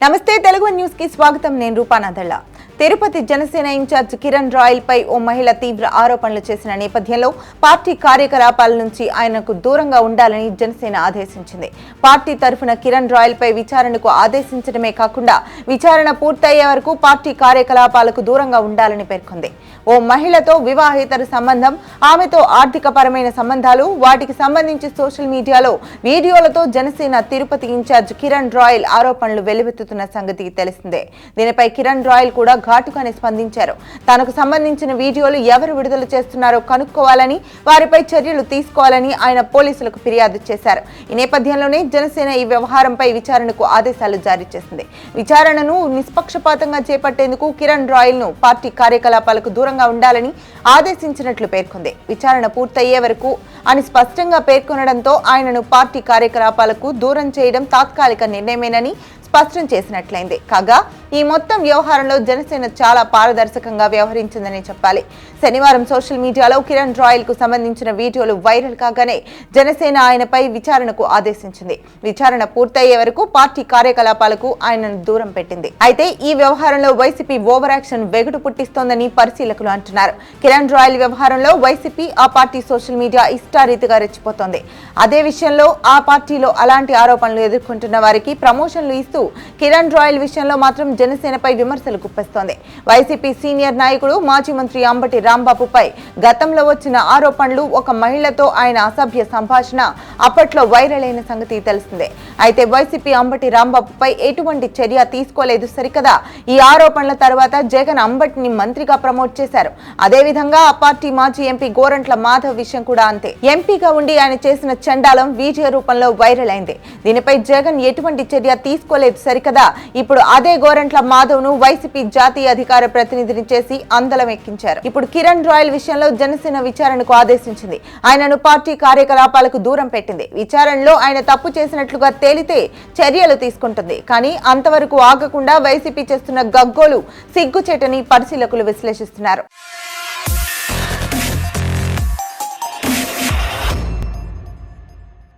నమస్తే తెలుగు న్యూస్ కి స్వాగతం. నేను రూపానాథళ్ళ. తిరుపతి జనసేన ఇన్ఛార్జ్ కిరణ్ రాయల్ పై ఓ మహిళ తీవ్ర ఆరోపణలు చేసిన నేపథ్యంలో పార్టీ కార్యకలాపాల నుంచి ఆయనకు దూరంగా ఉండాలని జనసేన ఆదేశించింది. పార్టీ తరఫున కిరణ్ రాయల్ పై విచారణకు ఆదేశించడమే కాకుండా విచారణ పూర్తయ్యే వరకు పార్టీ కార్యకలాపాలకు దూరంగా ఉండాలని పేర్కొంది. ఓ మహిళతో వివాహేతర సంబంధం, ఆమెతో ఆర్థికపరమైన సంబంధాలు, వాటికి సంబంధించి సోషల్ మీడియాలో వీడియోలతో జనసేన తిరుపతి ఇన్ఛార్జ్ కిరణ్ రాయల్ ఆరోపణలు వెలువెత్తుతున్న సంగతి తెలిసిందే. దీనిపై కిరణ్ రాయల్ కూడా ఘాటుగానే స్పందించారు. తనకు సంబంధించిన వీడియోలు ఎవరు విడుదల చేస్తున్నారో కనుక్కోవాలని, వారిపై చర్యలు తీసుకోవాలని ఆయన పోలీసులకు ఫిర్యాదు చేశారు. ఈ నేపథ్యంలోనే జనసేన ఈ వ్యవహారంపై విచారణకు ఆదేశాలు జారీ చేసింది. విచారణను నిష్పక్షపాతంగా చేపట్టేందుకు కిరణ్ రాయల్ ను పార్టీ కార్యకలాపాలకు దూరంగా ఉండాలని ఆదేశించినట్లు పేర్కొంది. విచారణ పూర్తయ్యే వరకు అని స్పష్టంగా పేర్కొనడంతో ఆయనను పార్టీ కార్యకలాపాలకు దూరం చేయడం తాత్కాలిక నిర్ణయమేనని స్పష్టం చేసినట్లయింది. కాగా ఈ మొత్తం వ్యవహారంలో జనసేన చాలా పారదర్శకంగా వ్యవహరించిందని చెప్పాలి. శనివారం సోషల్ మీడియాలో కిరణ్ రాయల్ కు సంబంధించిన వీడియోలు వైరల్ కాగానే జనసేన ఆయనపై విచారణకు ఆదేశించింది. విచారణ పూర్తయ్యే వరకు పార్టీ కార్యకలాపాలకు ఆయనను దూరం పెట్టింది. అయితే ఈ వ్యవహారంలో వైసీపీ ఓవర్ యాక్షన్ వెగుడు పుట్టిస్తోందని పరిశీలకులు అంటున్నారు. కిరణ్ రాయల్ వ్యవహారంలో వైసీపీ ఆ పార్టీ సోషల్ మీడియా ఇష్టారీతిగా రెచ్చిపోతోంది. అదే విషయంలో ఆ పార్టీలో అలాంటి ఆరోపణలు ఎదుర్కొంటున్న వారికి ప్రమోషన్లు ఇస్తూ కిరణ్ రాయల్ విషయంలో మాత్రం జనసేనపై విమర్శలు గుప్పిస్తోంది. వైసీపీ సీనియర్ నాయకుడు మాజీ మంత్రి అంబటి రాంబాబుపై గతంలో వచ్చిన ఆరోపణలు, ఒక మహిళతో ఆయన అసభ్య సంభాషణ అప్పట్లో వైరల్ అయిన సంగతి తెలిసిందే. అయితే వైసీపీ అంబటి రాంబాబుపై ఎటువంటి చర్య తీసుకోలేదు సరికదా, ఈ ఆరోపణల తర్వాత జగన్ అంబటిని మంత్రిగా ప్రమోట్ చేశారు. అదేవిధంగా ఆ పార్టీ మాజీ ఎంపీ గోరంట్ల మాధవ్ విషయం కూడా అంతే. ఎంపీగా ఉండి ఆయన చేసిన చండాలం వీడియో రూపంలో వైరల్ అయింది. దీనిపై జగన్ ఎటువంటి చర్య తీసుకోలేదు సరికదా, ఇప్పుడు అదే గోరంట్ల మాధవ్ ను వైసీపీ జాతీయ అధికార ప్రతినిధిని చేసి అందలం ఎక్కించారు. ఇప్పుడు కిరణ్ రాయల్ విషయంలో జనసేన విచారణకు ఆదేశించింది. ఆయనను పార్టీ కార్యకలాపాలకు దూరం పెట్టింది. విచారణలో ఆయన తప్పు చేసినట్లుగా తేలితే చర్యలు తీసుకుంటుంది. కానీ అంతవరకు ఆగకుండా వైసీపీ చేస్తున్న గగ్గోలు సిగ్గుచేటని పరిశీలకులు విశ్లేషిస్తున్నారు.